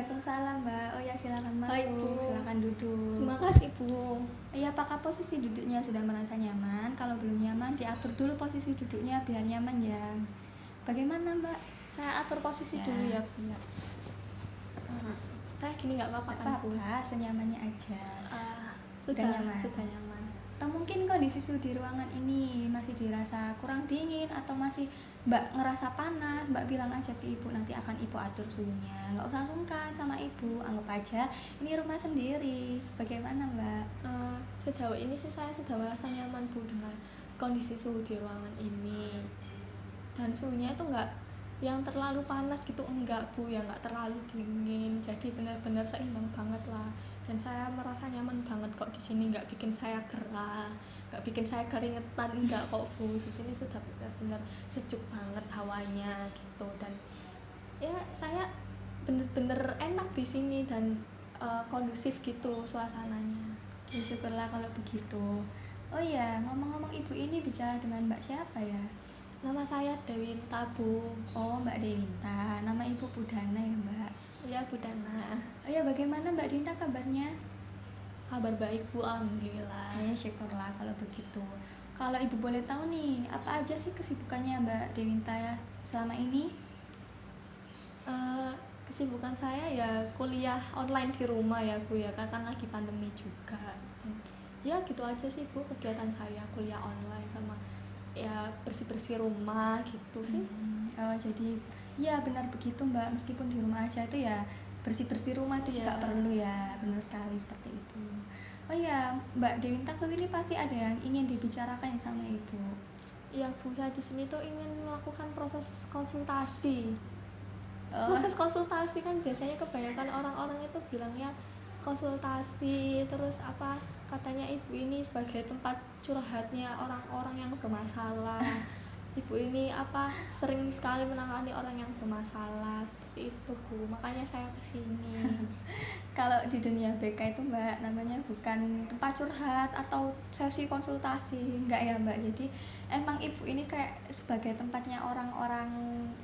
Waalaikumsalam Mbak. Oh ya silakan Hai, masuk, Bu. silakan duduk. Terima kasih, Bu. Iya, apakah posisi duduknya sudah merasa nyaman? Kalau belum nyaman, diatur dulu posisi duduknya biar nyaman ya. Bagaimana Mbak? Saya atur posisi Ya. dulu ya, Bu. Kayak gini nggak apa-apa kan, Bu? Apa-apa, senyamannya aja. Sudah nyaman. Sudah nyaman. Atau mungkin kondisi suhu di ruangan ini masih dirasa kurang dingin atau masih Mbak ngerasa panas, Mbak bilang aja ke Ibu, nanti akan Ibu atur suhunya. Nggak usah sungkan sama Ibu, anggap aja ini rumah sendiri. Bagaimana Mbak? Sejauh ini sih saya sudah merasa nyaman, Bu, dengan kondisi suhu di ruangan ini. Dan suhunya itu nggak yang terlalu panas gitu, enggak, Bu, ya nggak terlalu dingin. Jadi benar-benar seimbang banget lah. Dan saya merasa nyaman banget kok di sini, nggak bikin saya gerah, nggak bikin saya keringetan, enggak kok, Bu. Di sini sudah benar-benar sejuk banget hawanya gitu. Dan ya saya bener-bener enak di sini dan kondusif gitu suasananya. Ya, syukurlah kalau begitu. Oh ya, ngomong-ngomong Ibu ini bicara dengan Mbak siapa ya? Nama saya Dewinta, Bu. Oh, Mbak Dewinta. Nama Ibu Budana ya Mbak? Ya, Bu Dana. Oh ya, bagaimana Mbak Dinta kabarnya? Kabar baik, Bu, alhamdulillah. Ya, syukurlah kalau begitu. Kalau Ibu boleh tahu nih, apa aja sih kesibukannya Mbak Dewinta ya selama ini? Kesibukan saya ya kuliah online di rumah ya, Bu, ya, kan lagi pandemi juga. Ya gitu aja sih, Bu, kegiatan saya kuliah online sama ya bersih-bersih rumah gitu sih. Oh, jadi ya benar begitu Mbak, meskipun di rumah aja itu ya bersih-bersih rumah itu juga perlu ya, benar sekali seperti itu. Oh ya, Mbak Dewinta kesini pasti ada yang ingin dibicarakan sama Ibu. Iya, Bu, saya di sini tuh ingin melakukan proses konsultasi. Proses konsultasi kan biasanya kebanyakan orang-orang itu bilangnya konsultasi, terus apa katanya Ibu ini sebagai tempat curhatnya orang-orang yang bermasalah. Ibu ini apa sering sekali menangani orang yang bermasalah seperti itu, Bu, makanya saya kesini. Kalau di dunia BK itu Mbak, namanya bukan tempat curhat atau sesi konsultasi, enggak ya Mbak. Jadi emang Ibu ini kayak sebagai tempatnya orang-orang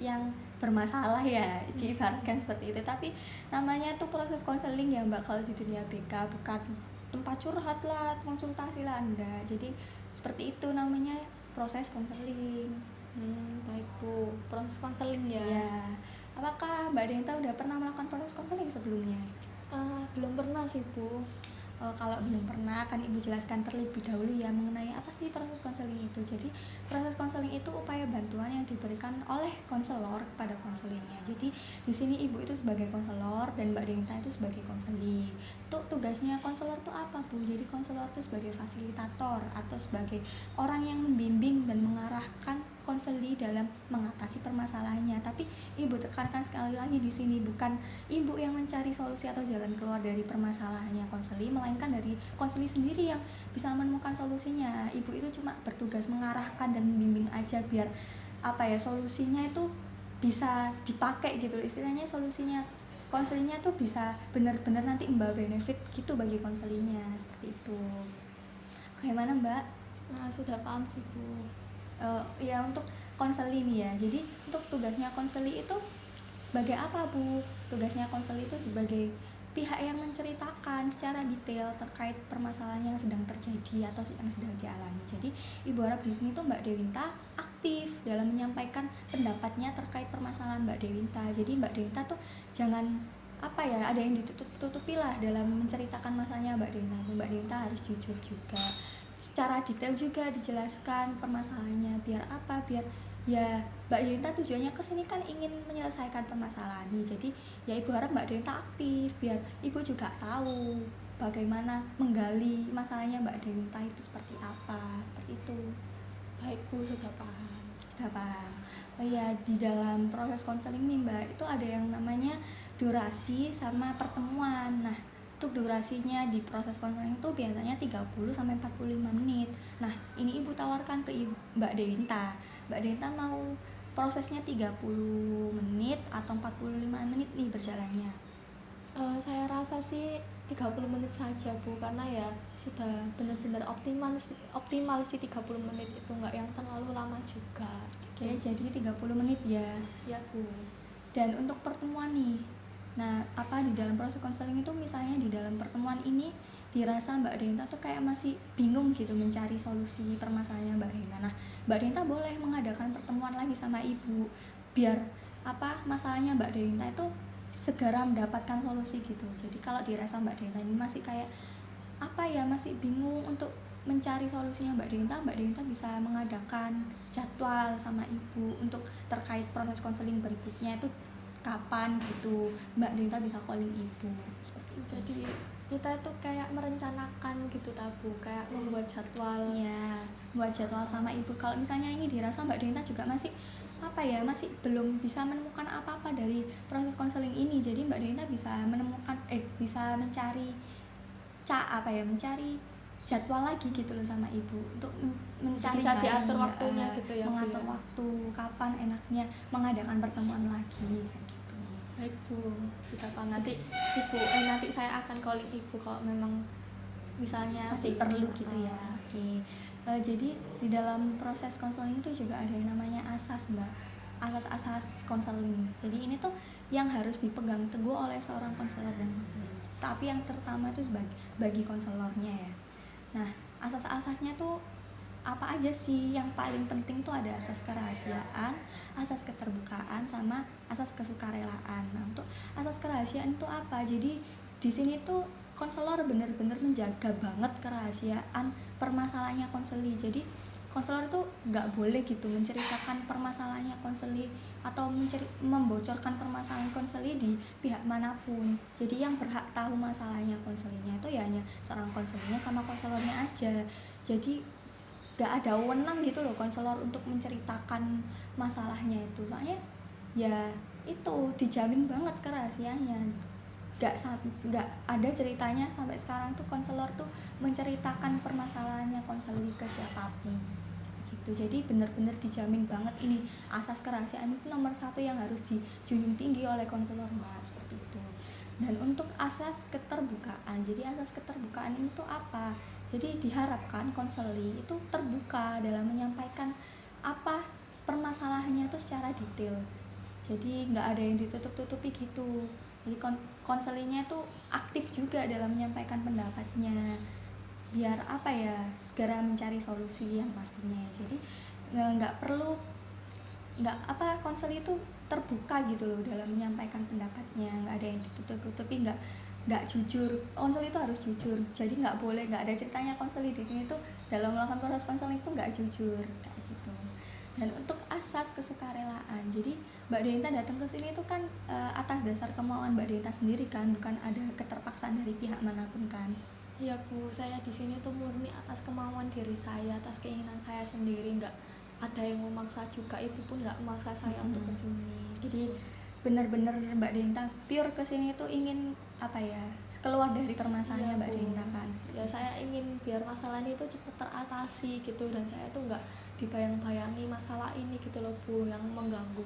yang bermasalah ya, diibaratkan seperti itu. Tapi namanya tuh proses konseling ya Mbak, kalau di dunia BK bukan tempat curhat lah, konsultasi lah, enggak. Jadi seperti itu namanya proses konseling. Baik, Bu, proses konseling ya. Ya. Apakah Mbak Denta udah pernah melakukan proses konseling sebelumnya? Belum pernah sih, Bu. Kalau belum pernah, akan Ibu jelaskan terlebih dahulu ya mengenai apa sih proses konseling itu. Jadi proses konseling itu upaya bantuan yang diberikan oleh konselor kepada konselingnya. Jadi di sini Ibu itu sebagai konselor dan Mbak Denta itu sebagai konseli. Tugasnya konselor itu apa, Bu? Jadi konselor itu sebagai fasilitator atau sebagai orang yang membimbing dan mengarahkan konseli dalam mengatasi permasalahannya. Tapi Ibu tekankan sekali lagi di sini, bukan Ibu yang mencari solusi atau jalan keluar dari permasalahannya konseli, melainkan dari konseli sendiri yang bisa menemukan solusinya. Ibu itu cuma bertugas mengarahkan dan membimbing aja biar apa ya, solusinya itu bisa dipakai gitu. Istilahnya solusinya konselinya tuh bisa benar-benar nanti membawa benefit gitu bagi konselinya, seperti itu. Bagaimana Mbak? Sudah paham sih, Bu. Ya untuk konseli nih ya, jadi untuk tugasnya konseli itu sebagai apa, Bu? Tugasnya konseli itu sebagai pihak yang menceritakan secara detail terkait permasalahan yang sedang terjadi atau yang sedang dialami. Jadi Ibu harap di sini tuh Mbak Dewinta aktif dalam menyampaikan pendapatnya terkait permasalahan Mbak Dewinta. Jadi Mbak Dewinta tuh jangan apa ya, ada yang ditutup-tutupi lah dalam menceritakan masalahnya Mbak Dewinta. Mbak Dewinta harus jujur juga, secara detail juga dijelaskan permasalahannya. Biar apa? Biar ya Mbak Dewinta tujuannya kesini kan ingin menyelesaikan permasalahan ini. Jadi ya Ibu harap Mbak Dewinta aktif biar Ibu juga tahu bagaimana menggali masalahnya Mbak Dewinta itu seperti apa, seperti itu. Baik, Bu, sudah paham. Sudah paham. Oh ya, di dalam proses konseling nih Mbak, itu ada yang namanya durasi sama pertemuan. Nah, untuk durasinya di proses konseling itu biasanya 30-45 menit. Nah, ini Ibu tawarkan ke Mbak Dewinta. Mbak Dewinta mau prosesnya 30 menit atau 45 menit nih berjalannya? Saya rasa sih 30 menit saja, Bu, karena ya sudah benar-benar optimal sih 30 menit itu, nggak yang terlalu lama juga. Oke, jadi 30 menit ya. Ya, Bu. Dan untuk pertemuan nih, nah apa di dalam proses konseling itu misalnya di dalam pertemuan ini dirasa Mbak Denta tuh kayak masih bingung gitu mencari solusi permasalahannya Mbak Denta. Nah, Mbak Denta boleh mengadakan pertemuan lagi sama ibu biar masalahnya Mbak Denta itu segera mendapatkan solusi gitu. Jadi kalau dirasa Mbak Denta ini masih kayak masih bingung untuk mencari solusinya Mbak Denta bisa mengadakan jadwal sama ibu untuk terkait proses konseling berikutnya itu kapan gitu. Mbak Denta bisa calling ibu seperti itu. Jadi kita itu kayak merencanakan gitu tabu, kayak membuat jadwal. Iya, buat jadwal sama ibu. Kalau misalnya ini dirasa Mbak Denta juga masih masih belum bisa menemukan apa-apa dari proses konseling ini, jadi Mbak Denta bisa bisa mencari mencari jadwal lagi gitu loh sama ibu untuk mencari Bisa diatur waktunya gitu ya, Bu, mengatur ya. waktu kapan enaknya mengadakan pertemuan lagi kayak gitu. Baik Bu, sudah paham. Nanti nanti saya akan calling ibu kalau memang misalnya Masih perlu gitu ya. Oke. Jadi di dalam proses konseling itu juga ada yang namanya asas Mbak, asas-asas konseling. Jadi ini tuh yang harus dipegang teguh oleh seorang konselor dan konseling. Tapi yang terutama itu bagi konselornya ya. Nah, asas-asasnya tuh apa aja sih? Yang paling penting tuh ada asas kerahasiaan, asas keterbukaan, sama asas kesukarelaan. Nah, untuk asas kerahasiaan itu apa? Jadi di sini tuh konselor benar-benar menjaga banget kerahasiaan permasalahannya konseli. Jadi konselor itu nggak boleh gitu menceritakan permasalahannya konseli atau membocorkan permasalahan konseli di pihak manapun. Jadi yang berhak tahu masalahnya konselinya itu ya hanya seorang konselinya sama konselornya aja. Jadi nggak ada wewenang gitu loh konselor untuk menceritakan masalahnya itu. Soalnya ya itu dijamin banget kerahasiaannya. Nggak ada ceritanya sampai sekarang tuh konselor tuh menceritakan permasalahannya konseli ke siapapun gitu. Jadi benar-benar dijamin banget ini asas kerahasiaan itu nomor 1 yang harus dijunjung tinggi oleh konselor Mbak, seperti itu. Dan untuk asas keterbukaan, jadi asas keterbukaan ini tuh apa? Jadi diharapkan konseli itu terbuka dalam menyampaikan apa permasalahannya itu secara detail. Jadi nggak ada yang ditutup-tutupi gitu. Jadi konselinya itu aktif juga dalam menyampaikan pendapatnya biar segera mencari solusi yang pastinya. Jadi konseli itu terbuka gitu loh dalam menyampaikan pendapatnya, nggak ada yang ditutup-tutupi, nggak jujur. Konseli itu harus jujur, jadi nggak ada ceritanya konseli di sini tuh dalam melakukan proses konseling itu nggak jujur kayak gitu. Dan untuk asas kesukarelaan, jadi Mbak Denta datang ke sini itu kan atas dasar kemauan Mbak Denta sendiri kan, bukan ada keterpaksaan dari pihak manapun kan. Iya Bu, saya di sini tuh murni atas kemauan diri saya, atas keinginan saya sendiri, nggak ada yang memaksa juga. Ibu pun nggak memaksa saya untuk kesini. Jadi benar-benar Mbak Denta pure kesini tuh ingin keluar dari permasalahannya Mbak Denta kan. Ya saya ingin biar masalah ini tuh cepat teratasi gitu, dan saya tuh nggak dibayang-bayangi masalah ini gitu loh Bu, yang mengganggu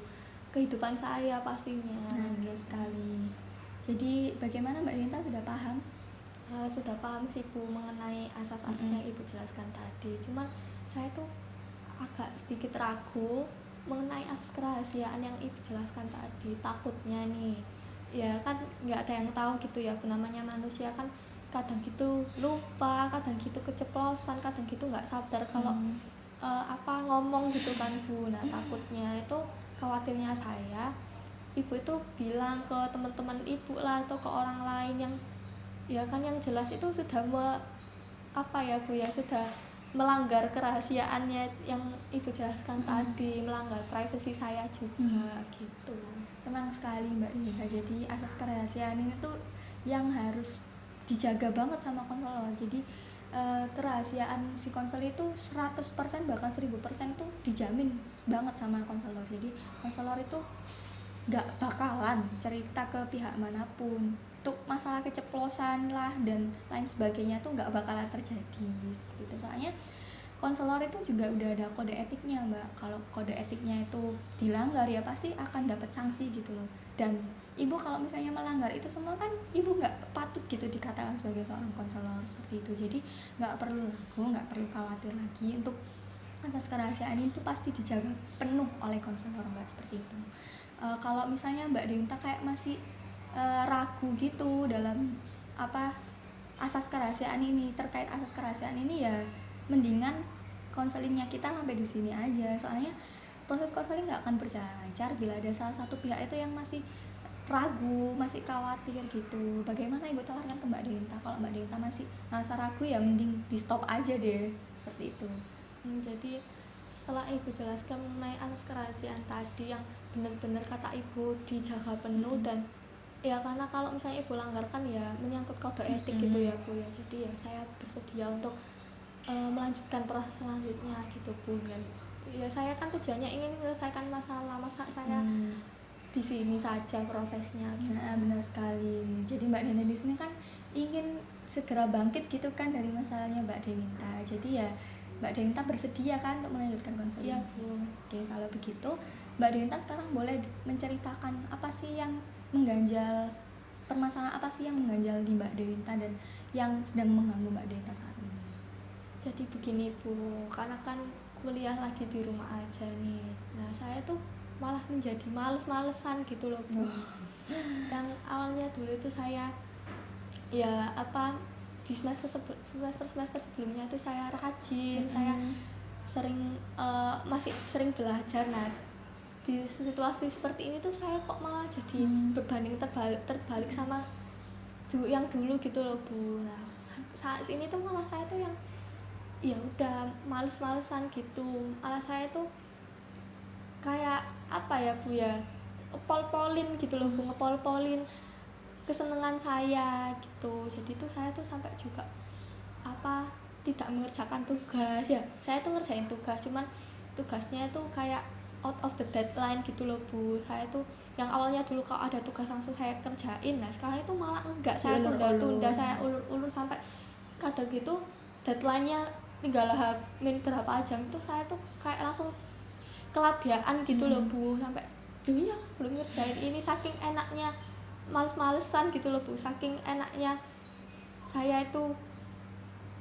kehidupan saya pastinya. Nah, benar sekali. Jadi bagaimana Mbak Denta sudah paham? Sudah paham sih Bu mengenai asas-asas yang Ibu jelaskan tadi. Cuman saya tuh agak sedikit ragu mengenai asas kerahasiaan yang Ibu jelaskan tadi. Takutnya nih, ya kan nggak ada yang tahu gitu ya Bu, namanya manusia kan kadang gitu lupa, kadang gitu keceplosan, kadang gitu nggak sadar kalau ngomong gitu kan Bu. Nah takutnya itu, khawatirnya saya, Ibu itu bilang ke teman-teman Ibu lah atau ke orang lain yang ya kan yang jelas itu sudah Bu ya, sudah melanggar kerahasiaannya yang Ibu jelaskan tadi, melanggar privasi saya juga gitu. Tenang sekali Mbak Denta. Jadi asas kerahasiaan ini tuh yang harus dijaga banget sama konselor. Jadi kerahasiaan si konselor itu 100% bahkan 1000% tuh dijamin banget sama konselor. Jadi konselor itu nggak bakalan cerita ke pihak manapun untuk masalah keceplosan lah dan lain sebagainya tuh nggak bakalan terjadi seperti itu. Soalnya konselor itu juga udah ada kode etiknya Mbak. Kalau kode etiknya itu dilanggar ya pasti akan dapat sanksi gitu loh. Dan Ibu kalau misalnya melanggar itu semua kan Ibu nggak patut gitu dikatakan sebagai seorang konselor seperti itu. Jadi nggak perlu ragu, nggak perlu khawatir lagi. Untuk asas kerahasiaan itu pasti dijaga penuh oleh konselor Mbak, seperti itu. Kalau misalnya Mbak Denta kayak masih ragu gitu dalam apa asas kerahasiaan ini. Terkait asas kerahasiaan ini ya mendingan konselingnya kita sampai di sini aja, soalnya proses konseling nggak akan berjalan lancar bila ada salah satu pihak itu yang masih ragu, masih khawatir gitu. Bagaimana ibu tawarkan ke Mbak Denta? Kalau Mbak Denta masih merasa ragu ya mending di stop aja deh, seperti itu. Jadi setelah ibu jelaskan mengenai asas kerahasiaan tadi yang benar-benar kata ibu dijaga penuh, dan ya karena kalau misalnya ibu langgarkan ya menyangkut kode etik gitu ya Bu ya, jadi ya saya bersedia untuk melanjutkan proses selanjutnya gitu Bu. Dan ya saya kan tujuannya ingin menyelesaikan masalah, masa saya di sini saja prosesnya gitu. Nah, benar sekali. Jadi Mbak Denta di sini kan ingin segera bangkit gitu kan dari masalahnya Mbak Dewinta. Jadi ya Mbak Dewinta bersedia kan untuk melanjutkan konseling. Iya Bu. Oke, kalau begitu Mbak Dewinta sekarang boleh menceritakan apa sih yang mengganjal, permasalahan apa sih yang mengganjal di Mbak Dewinta dan yang sedang mengganggu Mbak Dewinta saat ini. Jadi begini Bu, karena kan kuliah lagi di rumah aja nih. Nah saya tuh malah menjadi males-malesan gitu loh Bu. Yang awalnya dulu itu saya ya apa di semester sebelumnya itu saya rajin, saya sering masih sering belajar. Nah di situasi seperti ini tuh saya kok malah jadi berbanding terbalik sama yang dulu gitu loh Bu. Nah saat ini tuh malah saya tuh yang ya udah males-malesan gitu, malah saya tuh kayak apa ya Bu ya, pol-polin gitu loh Bu, ngepol-polin kesenangan saya gitu. Jadi tuh saya tuh sampai juga apa tidak mengerjakan tugas ya, saya tuh ngerjain tugas cuman tugasnya tuh kayak out of the deadline gitu loh Bu. Saya tuh yang awalnya dulu kalau ada tugas langsung saya kerjain, nah sekarang itu malah enggak, saya tunda-tunda, saya ulur-ulur sampai kadang gitu deadline-nya tinggal berapa jam itu saya tuh kayak langsung kelabiaan gitu loh Bu, sampai ya belum ngerjain ini, saking enaknya males-malesan gitu loh Bu, saking enaknya saya itu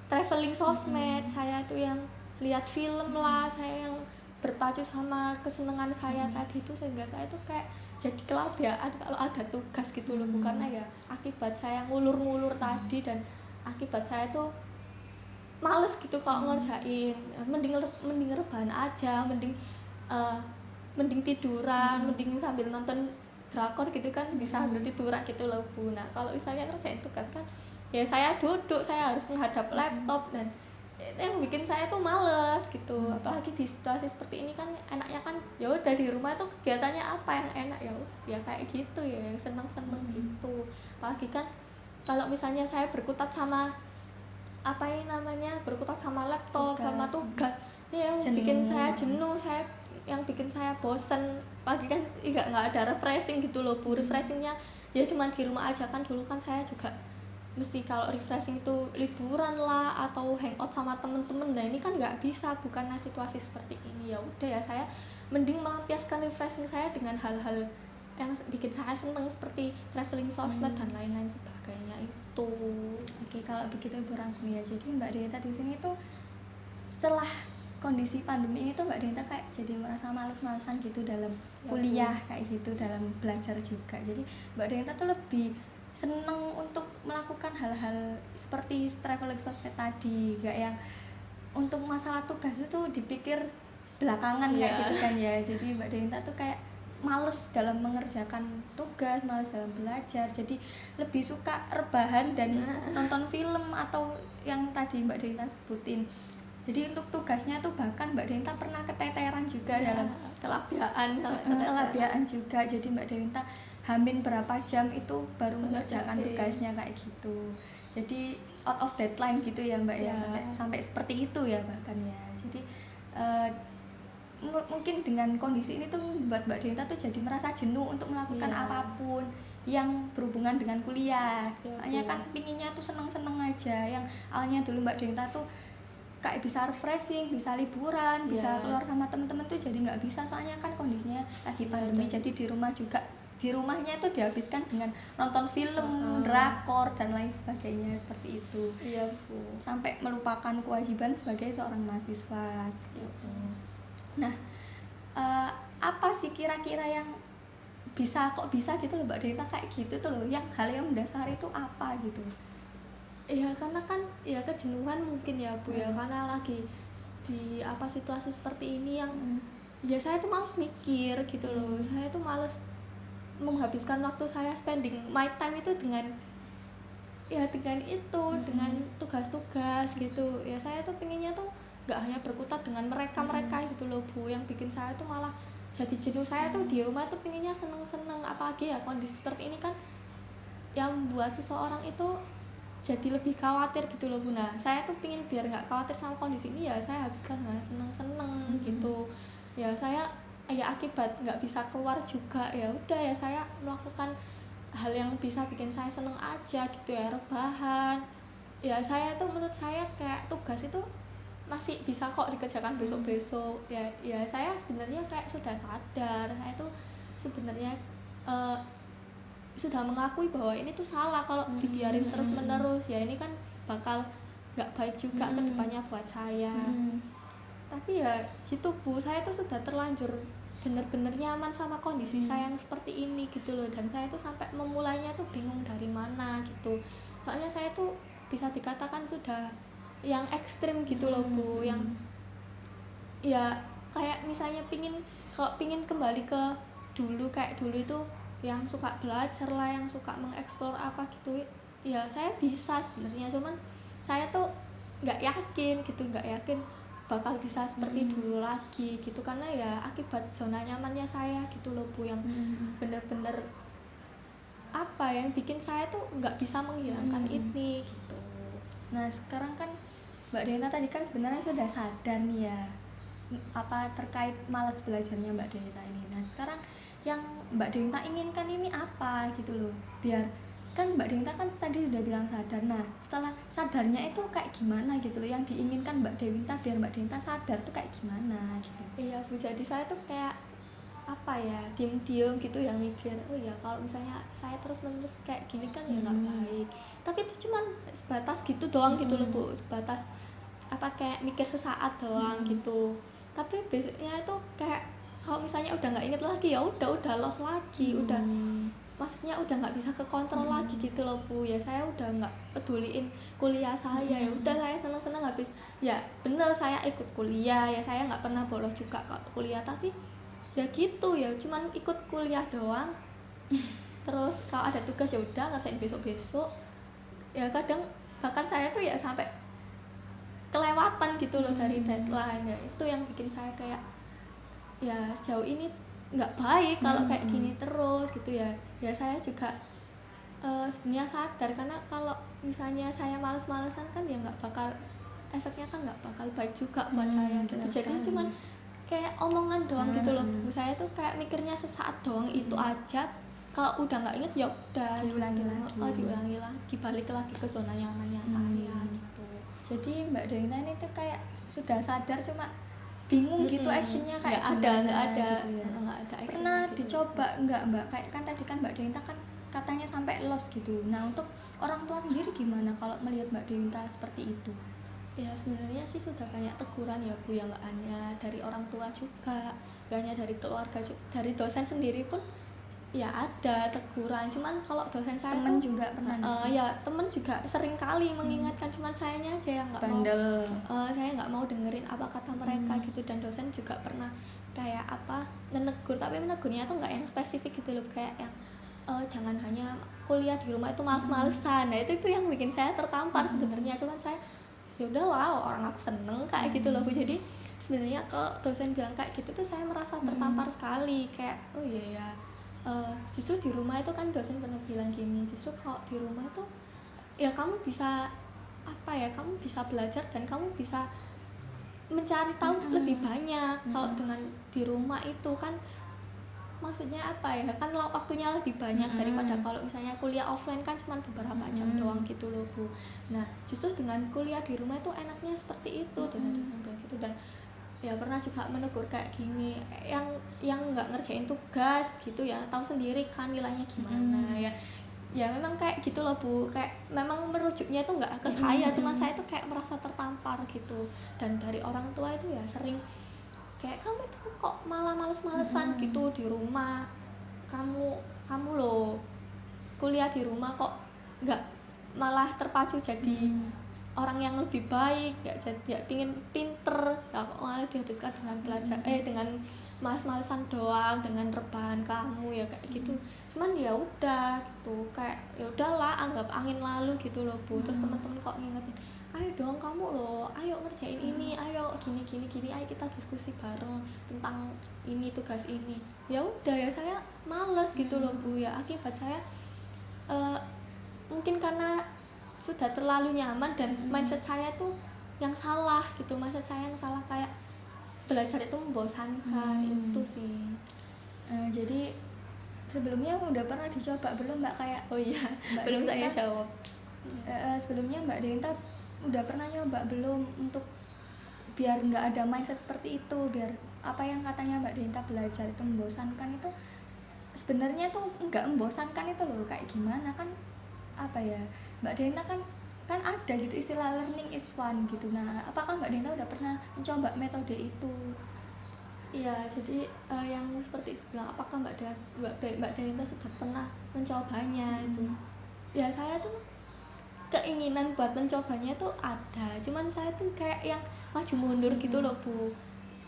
traveling sosmed, saya tuh yang lihat film lah, saya yang berpacu sama kesenangan saya tadi itu, sehingga saya tuh kayak jadi kelabiaan kalau ada tugas gitu loh Bu, karena ya akibat saya ngulur-ngulur tadi dan akibat saya tuh males gitu kalau ngerjain. Mending rebahan aja, mending tiduran, mending sambil nonton drakor gitu kan, bisa sambil tiduran gitu loh Bu. Nah kalau misalnya ngerjain tugas kan ya saya duduk, saya harus menghadap laptop, dan itu yang bikin saya tuh males gitu. Apalagi di situasi seperti ini kan enaknya kan ya udah di rumah tuh kegiatannya apa yang enak, ya kayak gitu ya, yang seneng-seneng gitu. Apalagi kan kalau misalnya saya berkutat sama apa ini namanya, berkutat sama laptop, sama tugas, ya yang bikin saya jenuh, yang bikin saya bosen. Pagi kan nggak ada refreshing gitu loh Bu. Refreshingnya ya cuma di rumah aja kan. Dulu kan saya juga mesti kalau refreshing tuh liburan lah atau hangout sama temen-temen. Nah ini kan nggak bisa, bukan situasi seperti ini. Ya udah ya, saya mending melampiaskan refreshing saya dengan hal-hal yang bikin saya seneng seperti traveling sosmed dan lain-lain sebagainya itu. Oke, kalau begitu Ibu rangkum ya. Jadi Mbak Denta di sini tuh setelah kondisi pandemi ini tuh Mbak Denta kayak jadi merasa males-malesan gitu dalam kuliah kayak gitu, dalam belajar juga. Jadi Mbak Denta tuh lebih seneng untuk melakukan hal-hal seperti traveling sosmed tadi, gak yang untuk masalah tugas itu dipikir belakangan kayak gitu kan ya. Jadi Mbak Denta tuh kayak males dalam mengerjakan tugas, males dalam belajar, jadi lebih suka rebahan dan nonton film atau yang tadi Mbak Denta sebutin. Jadi untuk tugasnya tuh bahkan Mbak Denta pernah keteteran juga dalam kelabiaan juga. Jadi Mbak Denta hamin berapa jam itu baru mengerjakan tugasnya kayak gitu. Jadi out of deadline gitu ya Mbak ya, sampai seperti itu ya bahkan ya. Jadi mungkin dengan kondisi ini tuh membuat Mbak Denta tuh jadi merasa jenuh untuk melakukan apapun yang berhubungan dengan kuliah. Soalnya kan pinginnya tuh seneng-seneng aja. Yang awalnya dulu Mbak Denta tuh kayak bisa refreshing, bisa liburan, bisa keluar sama temen-temen tuh jadi nggak bisa, soalnya kan kondisinya lagi pandemi. Jadi di rumah juga, di rumahnya itu dihabiskan dengan nonton film, drakor dan lain sebagainya seperti itu. Iya Bu. Sampai melupakan kewajiban sebagai seorang mahasiswa seperti itu. Nah, apa sih kira-kira yang kok bisa gitu loh Mbak Dita kayak gitu tuh loh, yang hal yang mendasari itu apa gitu. Iya karena kan ya kejenuhan mungkin ya Bu ya, Mm. karena lagi di apa situasi seperti ini yang Mm. ya saya tuh males mikir gitu loh, Mm. saya tuh males menghabiskan waktu saya spending my time itu dengan ya dengan itu, dengan tugas-tugas gitu ya. Saya tuh pengennya tuh nggak hanya berkutat dengan mereka gitu loh Bu, yang bikin saya tuh malah jadi jenuh. Saya tuh di rumah tuh pengennya seneng-seneng, apalagi ya kondisi seperti ini kan yang membuat seseorang itu jadi lebih khawatir gitu loh Bu. Nah saya tuh pengen biar nggak khawatir sama kondisi ini ya saya habiskan dengan seneng-seneng gitu ya. Saya ya akibat nggak bisa keluar juga ya udah ya saya melakukan hal yang bisa bikin saya seneng aja gitu ya, rebahan ya. Saya tuh menurut saya kayak tugas itu masih bisa kok dikerjakan besok-besok ya. Ya saya sebenarnya kayak sudah sadar, saya tuh sebenarnya eh, sudah mengakui bahwa ini tuh salah kalau dibiarin terus menerus ya. Ini kan bakal nggak baik juga ke depannya buat saya. Tapi ya gitu Bu, saya tuh sudah terlanjur bener-bener nyaman sama kondisi saya yang seperti ini gitu loh. Dan saya tuh sampai memulainya tuh bingung dari mana gitu, soalnya saya tuh bisa dikatakan sudah yang ekstrim gitu loh Bu, yang ya kayak misalnya kalau pingin kembali ke dulu kayak dulu itu yang suka belajar lah, yang suka mengeksplor apa gitu ya. Saya bisa sebenarnya, cuman saya tuh nggak yakin gitu, nggak yakin bakal bisa seperti dulu lagi gitu, karena ya akibat zona nyamannya saya gitu loh Bu, yang bener-bener apa yang bikin saya tuh nggak bisa menghilangkan ini gitu. Nah sekarang kan Mbak Dena tadi kan sebenarnya sudah sadar nih ya apa terkait malas belajarnya Mbak Dena ini. Nah sekarang yang Mbak Dena inginkan ini apa gitu loh, biar kan Mbak Dena kan tadi udah bilang sadar. Nah setelah sadarnya itu kayak gimana gitu loh, yang diinginkan Mbak Dena biar Mbak Dena sadar tuh kayak gimana gitu. Iya Bu, jadi saya tuh kayak apa ya, diem-diem gitu yang mikir, oh ya kalau misalnya saya terus-menerus kayak gini kan ya nggak baik. Tapi itu cuman sebatas gitu doang gitu loh Bu, sebatas apa kayak mikir sesaat doang gitu. Tapi besoknya itu kayak kalau misalnya udah nggak inget lagi ya udah lost lagi, udah maksudnya udah nggak bisa kekontrol lagi gitu loh Bu. Ya saya udah nggak peduliin kuliah saya, ya udah saya seneng-seneng habis ya. Bener saya ikut kuliah ya, saya nggak pernah bolos juga kalau kuliah, tapi ya gitu ya cuman ikut kuliah doang. Terus kalau ada tugas ya udah ngerjain besok-besok ya. Kadang bahkan saya tuh ya sampai kelewatan gitu loh dari deadline ya. Itu yang bikin saya kayak ya sejauh ini nggak baik kalau kayak gini terus gitu ya. Ya saya juga sebenarnya sadar, karena kalau misalnya saya males-malesan kan ya nggak bakal, efeknya kan nggak bakal baik juga buat saya gitu. Jadi cuman kayak omongan doang gitu loh Bu. Saya tuh kayak mikirnya sesaat doang itu aja. Kalau udah nggak inget ya udah diulangi lagi. Diulangi lagi, balik lagi ke zona nyamannya saya gitu. Jadi Mbak Dena ini tuh kayak sudah sadar cuma bingung gitu actionnya kayak nggak ada gitu ya. nggak ada action Pernah gitu. dicoba nggak Mbak, kayak kan tadi kan Mbak Dena kan katanya sampai lost gitu. Nah untuk orang tua sendiri gimana kalau melihat Mbak Dena seperti itu? Ya sebenarnya sih sudah banyak teguran ya Bu, yang nggak hanya dari orang tua juga, nggak hanya dari keluarga, dari dosen sendiri pun ya ada teguran. Cuman kalau dosen saya temen tuh juga pernah ya temen juga sering kali mengingatkan, cuman sayanya aja yang nggak mau. Saya nggak mau dengerin apa kata mereka gitu. Dan dosen juga pernah kayak apa menegur, tapi menegurnya tuh nggak yang spesifik gitu loh, kayak yang jangan hanya kuliah di rumah itu males-malesan. Nah itu yang bikin saya tertampar sebenarnya. Cuman saya ya udahlah, orang aku seneng kayak gitu loh Bu. Jadi sebenarnya kalau dosen bilang kayak gitu tuh saya merasa tertampar sekali, kayak oh iya ya. Justru di rumah itu kan dosen pernah bilang gini, justru kalau di rumah itu ya kamu bisa apa ya, kamu bisa belajar dan kamu bisa mencari tahu lebih banyak. Kalau dengan di rumah itu kan maksudnya apa ya, kan waktunya lebih banyak daripada kalau misalnya kuliah offline kan cuma beberapa jam doang gitu loh Bu. Nah justru dengan kuliah di rumah itu enaknya seperti itu, dosen-dosen bilang gitu. Dan ya pernah juga menegur kayak gini, yang nggak ngerjain tugas gitu ya, tahu sendiri kan nilainya gimana ya memang kayak gitu loh Bu, kayak memang merujuknya itu nggak ke saya, cuman saya tuh kayak merasa tertampar gitu. Dan dari orang tua itu ya sering kayak kamu itu kok malah males-malesan gitu di rumah, kamu kamu loh kuliah di rumah kok nggak malah terpacu jadi orang yang lebih baik, nggak jadi ya pingin pinter, ya kok malah dihabiskan dengan belajar dengan males-malesan doang, dengan rebahan kamu ya kayak gitu. Cuman ya udah gitu, kayak ya udahlah anggap angin lalu gitu loh Bu. Terus teman-teman kok ngingetin, ayo dong kamu loh, ayo ngerjain ini, ayo gini gini gini, ayo kita diskusi bareng tentang ini tugas ini. Ya udah ya saya males gitu loh Bu, ya akibat saya eh, mungkin karena sudah terlalu nyaman dan mindset saya tuh yang salah gitu, mindset saya yang salah, kayak belajar itu membosankan. Itu sih. Jadi sebelumnya udah pernah dicoba belum Mbak, kayak Oh iya, Mbak belum saya Delinta, jawab. sebelumnya Mbak Delinta udah pernah nyoba belum untuk biar nggak ada mindset seperti itu, biar apa yang katanya Mbak Delinta belajar itu membosankan, itu sebenarnya tuh nggak membosankan itu loh, kayak gimana kan, apa ya, Mbak Dena kan ada gitu istilah learning is fun gitu. Nah, apakah Mbak Dena udah pernah mencoba metode itu? Iya, jadi yang seperti bilang, apakah Mbak Delita sudah pernah mencobanya itu? Ya saya tuh keinginan buat mencobanya tuh ada, cuman saya tuh kayak yang maju mundur gitu loh Bu.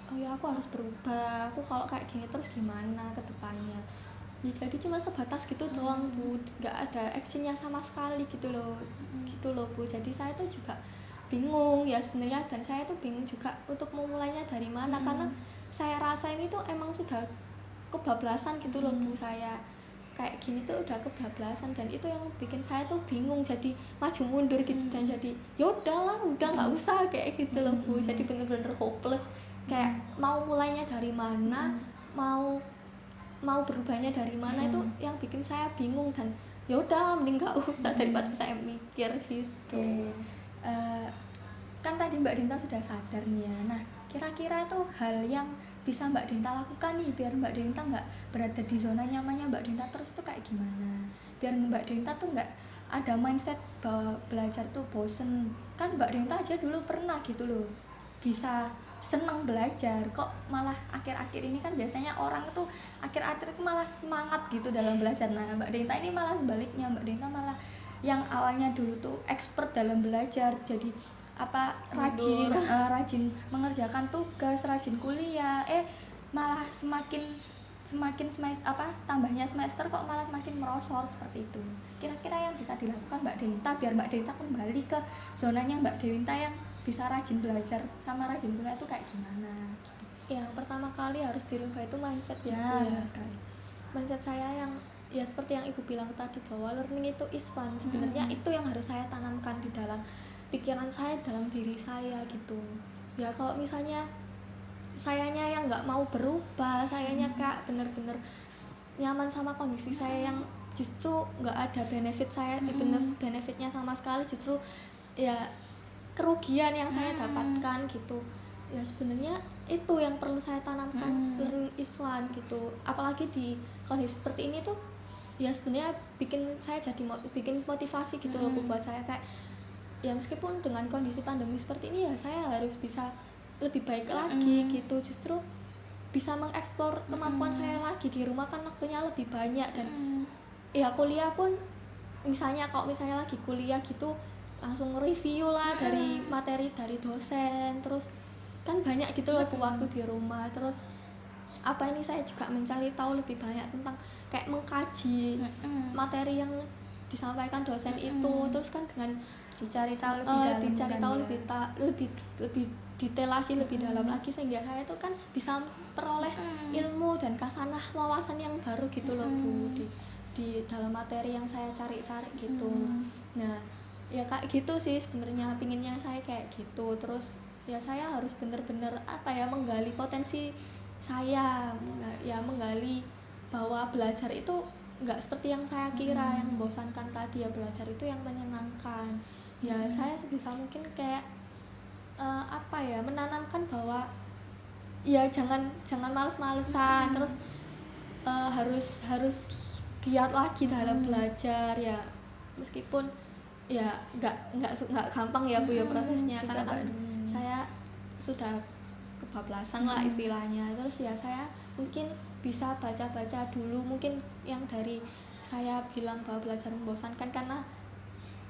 Oh ya aku harus berubah, aku kalau kayak gini terus gimana ke depannya. Ya jadi cuma sebatas gitu doang Bu, nggak ada actionnya sama sekali gitu loh. Gitu loh Bu, jadi saya tuh juga bingung ya sebenarnya, dan saya tuh bingung juga untuk memulainya dari mana, karena saya rasa ini tuh emang sudah kebablasan gitu loh Bu. Saya kayak gini tuh udah kebablasan, dan itu yang bikin saya tuh bingung, jadi maju mundur gitu. Dan jadi ya udahlah, udah nggak usah kayak gitu loh Bu. Jadi bener-bener hopeless, kayak mau mulainya dari mana, mau berubahnya dari mana, itu yang bikin saya bingung. Dan ya udah mending nggak usah daripada saya mikir gitu. Kan tadi Mbak Dinta sudah sadar nih ya. Nah, kira-kira tuh hal yang bisa Mbak Dinta lakukan nih biar Mbak Dinta nggak berada di zona nyamannya Mbak Dinta terus tuh kayak gimana? Biar Mbak Dinta tuh nggak ada mindset bahwa belajar tuh bosen. Kan Mbak Dinta aja dulu pernah gitu loh, bisa seneng belajar, kok malah akhir-akhir ini kan biasanya orang tuh akhir-akhir itu malah semangat gitu dalam belajar. Nah, Mbak Dinta ini malah sebaliknya, Mbak Dinta malah yang awalnya dulu tuh expert dalam belajar, jadi rajin mengerjakan tugas, rajin kuliah, malah semakin semester tambahnya semester kok malah makin merosot seperti itu. Kira-kira yang bisa dilakukan Mbak Dinta biar Mbak Dinta kembali ke zonanya Mbak Dinta yang bisa rajin belajar sama rajin kuliah itu kayak gimana gitu. Yang pertama kali harus dirubah itu mindset ya Nah, Bu ya. sekali. Mindset saya yang ya seperti yang Ibu bilang tadi, bahwa learning itu is fun. Sebenarnya itu yang harus saya tanamkan di dalam pikiran saya, dalam diri saya gitu. Ya kalau misalnya sayanya yang nggak mau berubah, sayanya kayak bener-bener nyaman sama kondisi saya yang justru nggak ada benefit saya, benefitnya sama sekali, justru ya kerugian yang saya dapatkan gitu. Ya sebenarnya itu yang perlu saya tanamkan, learning is fun gitu. Apalagi di kondisi seperti ini tuh ya sebenarnya bikin saya jadi bikin motivasi gitu loh buat saya, kayak ya meskipun dengan kondisi pandemi seperti ini ya saya harus bisa lebih baik lagi gitu, justru bisa mengeksplor kemampuan saya lagi. Di rumah kan waktunya lebih banyak, dan ya kuliah pun misalnya kalau misalnya lagi kuliah gitu langsung review lah dari materi dari dosen, terus kan banyak gitu loh waktu di rumah. Terus apa ini saya juga mencari tahu lebih banyak tentang kayak mengkaji materi yang disampaikan dosen itu, terus kan dengan dicari tahu lebih dalam, dicari tahu lebih detail lagi, lebih dalam lagi, sehingga saya itu kan bisa peroleh ilmu dan kasanah wawasan yang baru gitu loh Bu, di dalam materi yang saya cari-cari gitu. Nah ya kayak gitu sih sebenarnya pinginnya saya kayak gitu. Terus ya saya harus bener-bener menggali potensi saya, ya menggali bahwa belajar itu nggak seperti yang saya kira, yang membosankan tadi. Ya belajar itu yang menyenangkan. Ya saya sebisa mungkin kayak menanamkan bahwa ya jangan males-malesan, terus harus giat lagi dalam belajar ya, meskipun ya nggak gampang ya Bu ya prosesnya, karena kan saya sudah kebablasan lah istilahnya. Terus ya saya mungkin bisa baca-baca dulu, mungkin yang dari saya bilang bahwa belajar membosankan karena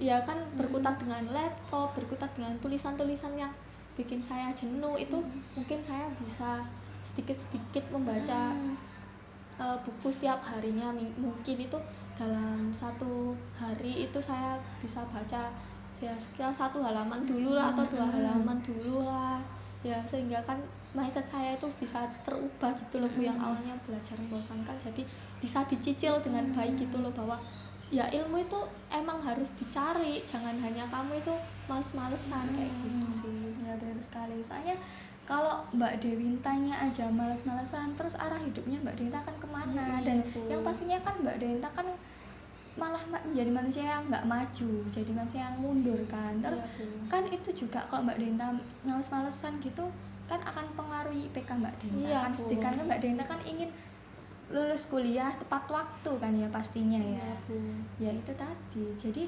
ya kan berkutat dengan laptop, berkutat dengan tulisan-tulisan yang bikin saya jenuh. Itu mungkin saya bisa sedikit-sedikit membaca buku setiap harinya. Mungkin itu dalam satu hari itu saya bisa baca ya sekitar 1 halaman dulu lah atau 2 halaman dulu lah ya, sehingga kan mindset saya itu bisa terubah gitu loh Bu, yang awalnya belajar membosankan jadi bisa dicicil dengan baik gitu loh, bahwa ya ilmu itu emang harus dicari, jangan hanya kamu itu males-malesan kayak gitu sih. Ya benar sekali, soalnya kalau Mbak Dewintanya aja males-malesan terus arah hidupnya Mbak Dewinta akan kemana? Dan yang pastinya kan Mbak Dewinta kan malah menjadi manusia yang nggak maju, jadi manusia yang mundur kan. Terus kan itu juga kalau Mbak Dewinta males-malesan gitu kan akan pengaruhi IPK Mbak Dewinta kan, sedangkan kan Mbak Dewinta kan ingin lulus kuliah tepat waktu kan ya pastinya ya. Ya itu tadi, jadi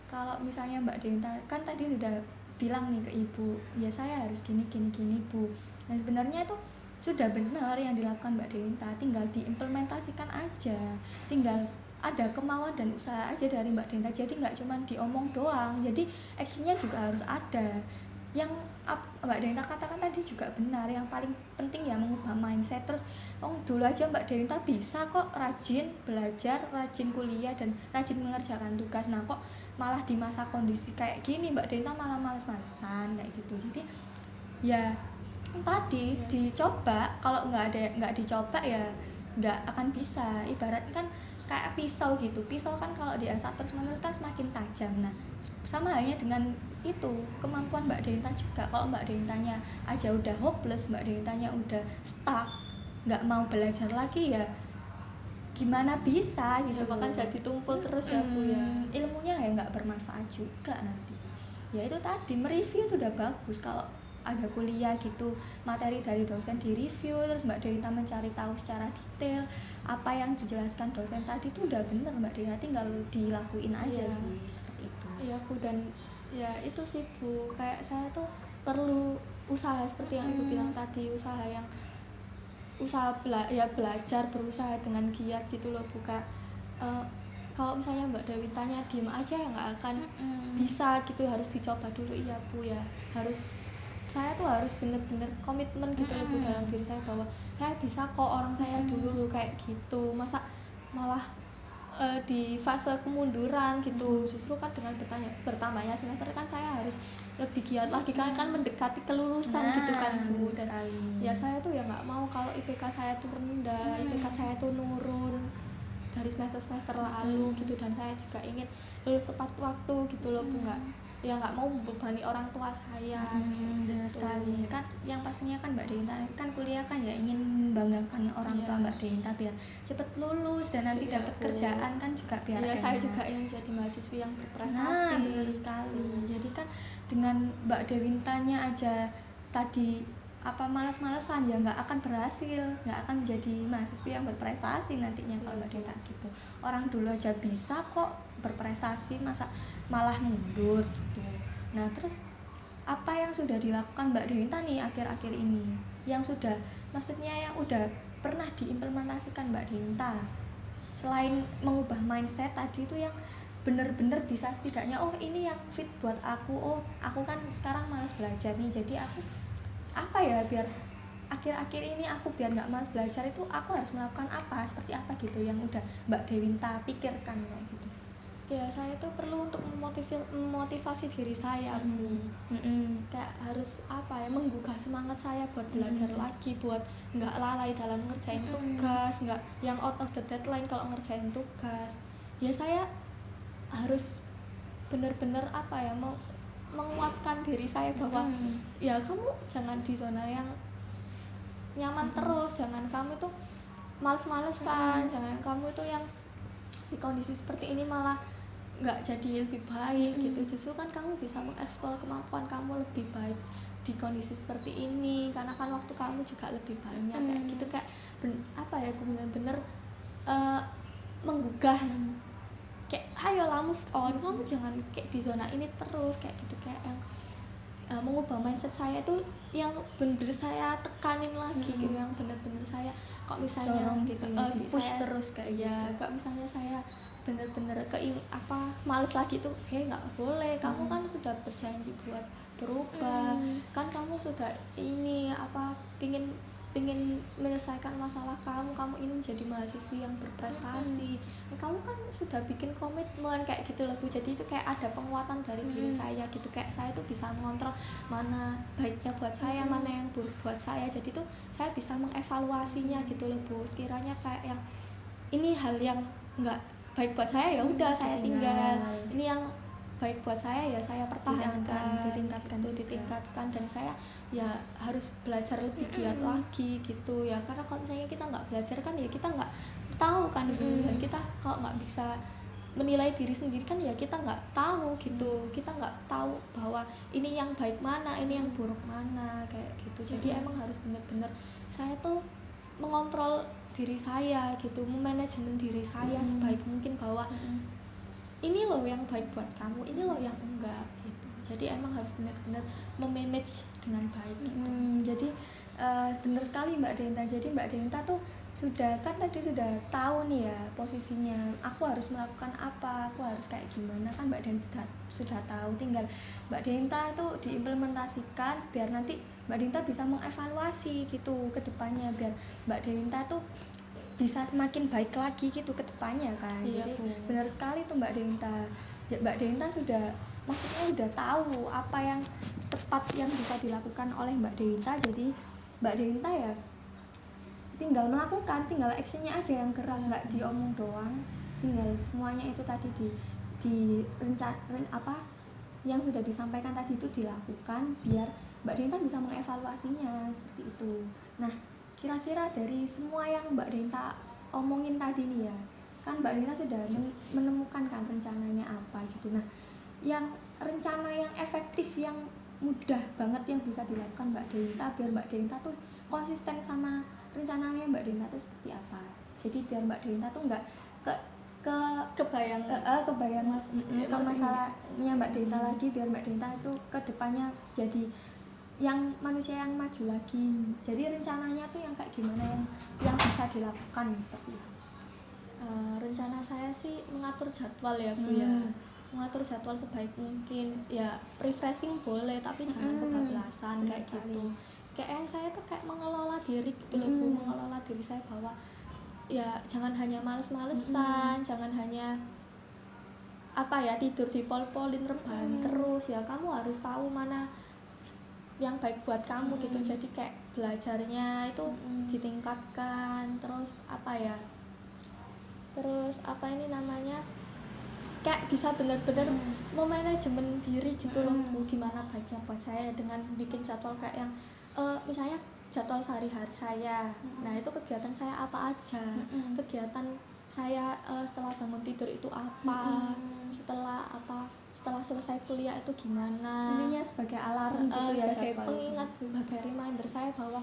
kalau misalnya Mbak Dewinta kan tadi sudah bilang nih ke ibu, ya saya harus gini Bu. Dan sebenarnya itu sudah benar yang dilakukan Mbak Dewinta, tinggal diimplementasikan aja, tinggal ada kemauan dan usaha aja dari Mbak Dewinta. Jadi nggak cuma diomong doang, jadi actionnya juga harus ada. Yang Mbak Dewinta katakan tadi juga benar, yang paling penting ya mengubah mindset. Terus dulu aja Mbak Dewinta bisa kok rajin belajar, rajin kuliah, dan rajin mengerjakan tugas. Nah kok malah di masa kondisi kayak gini Mbak Dewinta malah males-malesan kayak gitu. Jadi ya tadi dicoba, kalau nggak dicoba ya nggak akan bisa. Ibarat kan kayak pisau gitu, pisau kan kalau diasah terus-menerus kan semakin tajam. Nah sama halnya dengan itu kemampuan Mbak Dewinta juga. Kalau Mbak Dewintanya aja udah hopeless, Mbak Dewintanya udah stuck, nggak mau belajar lagi, ya gimana bisa gitu. Bahkan jadi tumpul terus ya Bu ya, ilmunya ya nggak bermanfaat juga nanti. Ya itu tadi, mereview itu udah bagus. Kalau ada kuliah gitu, materi dari dosen di review, terus Mbak Dewinta mencari tahu secara detail apa yang dijelaskan dosen tadi itu udah bener Mbak Dewinta, tinggal dilakuin aja sih, seperti itu. Iya Bu, dan ya itu sih Bu, kayak saya tuh perlu usaha seperti yang Ibu bilang tadi, belajar, berusaha dengan giat gitu loh Bu. Kalau misalnya Mbak Dewintanya diem aja ya nggak akan bisa gitu, harus dicoba dulu. Iya Bu ya, saya tuh harus bener-bener komitmen gitu loh Bu dalam diri saya, bahwa saya bisa kok, orang saya dulu kayak gitu, masa malah di fase kemunduran gitu. Justru kan dengan bertambahnya semester kan saya harus lebih giat lagi, kan mendekati kelulusan gitu kan Bu. Dan ya saya tuh ya nggak mau kalau IPK saya tuh rendah, IPK saya tuh nurun dari semester lalu gitu. Dan saya juga ingin lulus tepat waktu gitu loh Bu, nggak mau membebani orang tua saya. Benar sekali kan, yang pastinya kan Mbak Dewinta kan kuliah kan ya ingin membanggakan orang tua Mbak Dewinta biar cepet lulus dan nanti dapat kerjaan kan juga biar enak. Saya juga ingin menjadi mahasiswi yang berprestasi. Benar sekali. Jadi kan dengan Mbak Dewintanya aja tadi malas-malesan, ya nggak akan berhasil, nggak akan menjadi mahasiswi yang berprestasi nantinya kalau Mbak Dewinta gitu. Orang dulu aja bisa kok berprestasi, masa malah mundur gitu. Nah terus apa yang sudah dilakukan Mbak Dewinta nih akhir-akhir ini, yang sudah, maksudnya yang udah pernah diimplementasikan Mbak Dewinta selain mengubah mindset tadi itu, yang bener-bener bisa setidaknya ini yang fit buat aku, aku kan sekarang malas belajar nih, jadi aku apa ya biar akhir-akhir ini aku biar nggak malas belajar itu aku harus melakukan apa, seperti apa gitu yang udah Mbak Dewinta pikirkan kayak gitu. Ya saya tuh perlu untuk memotivasi diri saya Bu. Kayak harus menggugah semangat saya buat belajar lagi, buat nggak lalai dalam ngerjain tugas, nggak yang out of the deadline kalau ngerjain tugas. Ya saya harus bener-bener menguatkan diri saya bahwa ya kamu jangan di zona yang nyaman terus, jangan kamu tuh males-malesan, jangan kamu tuh yang di kondisi seperti ini malah nggak jadi lebih baik gitu. Justru kan kamu bisa mengeksplor kemampuan kamu lebih baik di kondisi seperti ini, karena kan waktu kamu juga lebih banyak kayak gitu. Kayak bener-bener menggugah, kayak ayolah move on, kamu jangan kayak di zona ini terus kayak gitu, kayak yang mengubah mindset saya itu yang bener saya tekanin lagi gitu, yang bener-bener saya kok misalnya dorong gitu ya, di-push saya, terus kayak ya gitu. kok misalnya saya bener-bener males lagi tuh, nggak boleh, kamu kan sudah berjanji buat berubah, kan kamu sudah ini pingin pingin menyelesaikan masalah kamu ini menjadi mahasiswi yang berprestasi, kamu kan sudah bikin komitmen kayak gitu loh Bu. Jadi itu kayak ada penguatan dari diri saya gitu, kayak saya tuh bisa mengontrol mana baiknya buat saya, mana yang buruk buat saya. Jadi tuh saya bisa mengevaluasinya gitu loh Bu. Sekiranya kayak yang ini hal yang nggak baik buat saya, ya udah saya tinggal. Ini yang baik buat saya ya saya pertahankan, ditingkatkan, dan saya ya harus belajar lebih giat lagi gitu ya, karena kalau misalnya kita nggak belajar kan ya kita nggak tahu kan dan kita kalau nggak bisa menilai diri sendiri kan ya kita nggak tahu gitu, kita nggak tahu bahwa ini yang baik mana, ini yang buruk mana kayak gitu. Jadi emang harus benar-benar saya tuh mengontrol diri saya gitu, memanajemen diri saya sebaik mungkin bahwa ini loh yang baik buat kamu, ini loh yang enggak gitu. Jadi emang harus benar-benar memanage dengan baik gitu. Jadi benar sekali Mbak Denta. Jadi Mbak Denta tuh tadi sudah tahu nih ya posisinya, aku harus melakukan apa, aku harus kayak gimana, kan Mbak Denta sudah tahu, tinggal Mbak Denta tuh diimplementasikan biar nanti Mbak Denta bisa mengevaluasi gitu ke depannya, biar Mbak Denta tuh bisa semakin baik lagi gitu ke depannya kan. Iya, jadi Bu. benar sekali tuh Mbak Denta. Ya, Mbak Denta maksudnya udah tahu apa yang tepat yang bisa dilakukan oleh Mbak Denta. Jadi Mbak Denta ya tinggal melakukan, tinggal actionnya aja yang gerak, nggak diomong doang, tinggal semuanya itu tadi yang sudah disampaikan tadi itu dilakukan biar Mbak Denta bisa mengevaluasinya seperti itu. Nah, kira-kira dari semua yang Mbak Denta omongin tadi nih ya, kan Mbak Denta sudah menemukan kan rencananya apa gitu. Nah, yang rencana yang efektif, yang mudah banget yang bisa dilakukan Mbak Denta biar Mbak Denta tuh konsisten sama rencananya Mbak Denta tuh seperti apa. Jadi biar Mbak Denta tuh nggak kebayang ke masalahnya Mbak Denta lagi, biar Mbak Denta itu ke depannya jadi yang manusia yang maju lagi. Jadi rencananya tuh yang kayak gimana yang bisa dilakukan seperti itu. Rencana saya sih mengatur jadwal ya Bu ya, mengatur jadwal sebaik mungkin ya, refreshing boleh tapi jangan kebablasan kayak gitu. Kayak yang saya tuh kayak mengelola diri gitu loh Bu, mengelola diri saya bahwa ya jangan hanya males-malesan, jangan hanya tidur di pol-polin rebahan terus ya, kamu harus tahu mana yang baik buat kamu gitu. Jadi kayak belajarnya itu ditingkatkan, terus kayak bisa benar-benar memanajemen diri gitu loh Bu, gimana baiknya buat saya dengan bikin jadwal kayak yang misalnya jadwal sehari-hari saya. Nah, itu kegiatan saya apa aja, kegiatan saya setelah bangun tidur itu apa, setelah selesai kuliah itu gimana, intinya sebagai alarm gitu ya, sebagai pengingat, sebagai reminder saya bahwa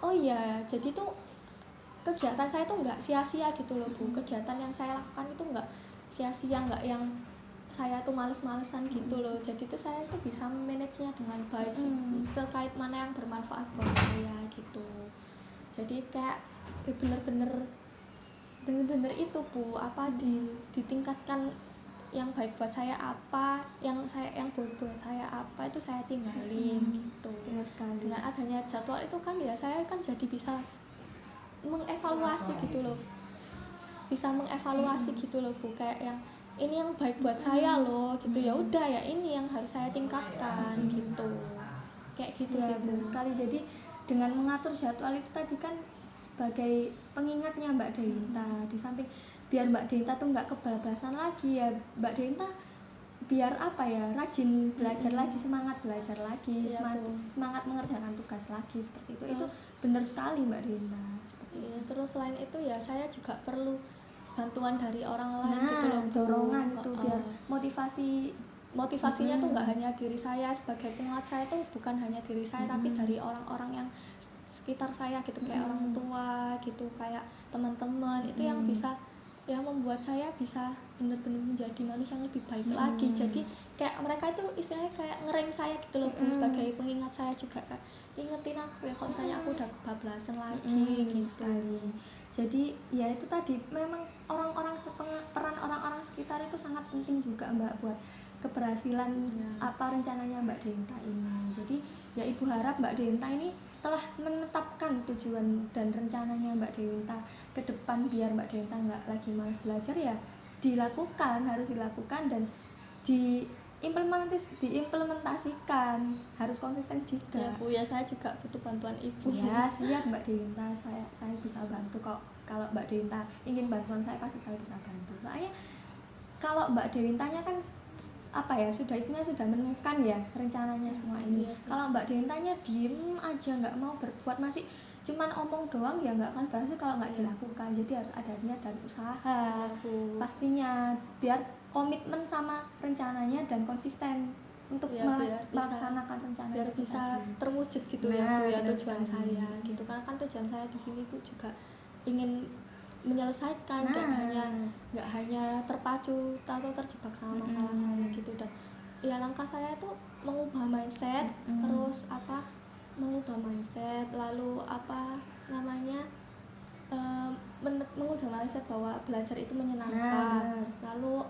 oh ya, jadi tuh kegiatan saya tuh nggak sia-sia gitu loh Bu, kegiatan yang saya lakukan itu nggak sia-sia, nggak yang saya tuh males-malesan gitu loh. Jadi tuh saya tuh bisa manage-nya dengan baik terkait mana yang bermanfaat buat saya gitu. Jadi kayak bener-bener itu Bu, ditingkatkan yang baik buat saya apa, yang buruk buat saya apa, itu saya tinggalin gitu. Benar sekali. Dengan adanya jadwal itu kan ya saya kan jadi bisa mengevaluasi gitu loh, gitu loh Bu, kayak yang ini yang baik buat saya loh gitu, ya udah ya ini yang harus saya tingkatkan gitu, kayak gitu ya, sih Bu. benar sekali. Jadi dengan mengatur jadwal itu tadi kan sebagai pengingatnya Mbak Denta, di samping biar Mbak Denta tuh nggak kebablasan lagi ya, Mbak Denta biar rajin belajar lagi, semangat belajar lagi, semangat mengerjakan tugas lagi seperti itu. Itu benar sekali Mbak Denta seperti itu. Terus selain itu ya saya juga perlu bantuan dari orang lain gitu loh, dorongan itu biar motivasinya tuh nggak hanya diri saya sebagai penguat, saya tuh bukan hanya diri saya tapi dari orang-orang yang sekitar saya gitu, kayak orang tua gitu, kayak teman-teman itu yang bisa membuat saya bisa benar-benar menjadi manusia yang lebih baik lagi. Jadi kayak mereka itu istilahnya kayak ngerem saya gitu loh Bu, sebagai pengingat saya juga kan, ingetin aku ya kalau misalnya aku udah kebablasan lagi betul gitu. sekali. Jadi ya itu tadi memang peran orang-orang sekitar itu sangat penting juga Mbak buat keberhasilan Ya. apa rencananya Mbak Denta ini. Jadi ya Ibu harap Mbak Denta ini setelah menetapkan tujuan dan rencananya Mbak Denta ke depan biar Mbak Denta nggak lagi malas belajar ya harus dilakukan dan diimplementasikan, harus konsisten juga. Ya Bu, ya saya juga butuh bantuan Ibu. Ya siap Mbak Denta, saya bisa bantu kok. Kalau Mbak Denta ingin bantuan saya pasti saya bisa bantu. Soalnya kalau Mbak Dentanya kan apa ya sudah menemukan ya rencananya semua ini. Iya, Kalau Mbak Dentanya diem aja nggak mau berbuat, masih cuman omong doang ya nggak akan berhasil kalau nggak dilakukan. Jadi harus ada niat dan usaha Bu. pastinya biar komitmen sama rencananya dan konsisten untuk Ya, biar melaksanakan rencana biar itu bisa tadi. terwujud gitu ya Nah, Bu ya benar tujuan sekali. saya gitu, karena kan tujuan saya di sini tuh juga ingin menyelesaikan, nggak hanya terpacu atau terjebak sama masalah saya gitu. Dan ya langkah saya tuh mengubah mindset, terus mengubah mindset, lalu mengubah mindset bahwa belajar itu menyenangkan, lalu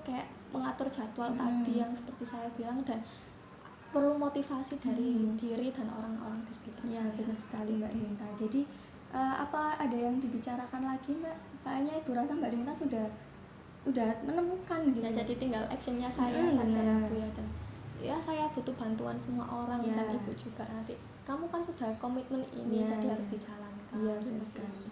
kayak mengatur jadwal tadi yang seperti saya bilang, dan perlu motivasi dari diri dan orang-orang di sekitar Ya saya. benar sekali Mbak Denta. Jadi apa ada yang dibicarakan lagi Mbak? Soalnya Ibu rasa Mbak Denta udah menemukan gitu. Ya jadi tinggal actionnya saya saja ya Bu ya, dan ya saya butuh bantuan semua orang Ya. dan Ibu juga. Nanti kamu kan sudah komitmen ini, Ya. jadi harus dijalankan. Iya benar sekali.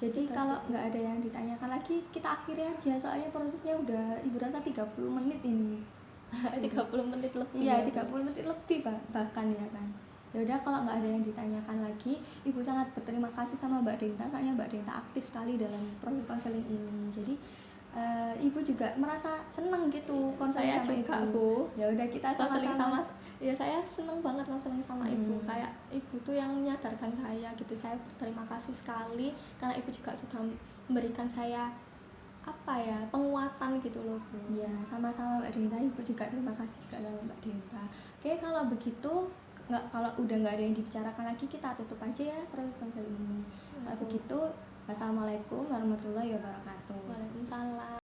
Jadi Sudah kalau sih. nggak ada yang ditanyakan lagi kita akhiri aja, soalnya prosesnya udah Ibu rasa 30 menit ini. 30 menit lebih. Iya, ya, 30 menit lebih bahkan ya kan. Ya udah kalau nggak ada yang ditanyakan lagi, Ibu sangat berterima kasih sama Mbak Denta, soalnya Mbak Denta aktif sekali dalam proses konseling ini. Jadi Ibu juga merasa senang gitu konseling Saya sama juga Ibu. Bu. Ya udah kita Konseling sama-sama. ya saya seneng banget konseling sama Ibu, kayak Ibu tuh yang menyadarkan saya gitu. Saya berterima kasih sekali karena Ibu juga sudah memberikan saya penguatan gitu loh Bu. Ya sama-sama Mbak Denta, Ibu juga terima kasih juga sama Mbak Denta. Oke kalau begitu kalau udah nggak ada yang dibicarakan lagi kita tutup aja ya proses konseling ini. Kalau begitu wassalamualaikum warahmatullahi wabarakatuh. Waalaikumsalam.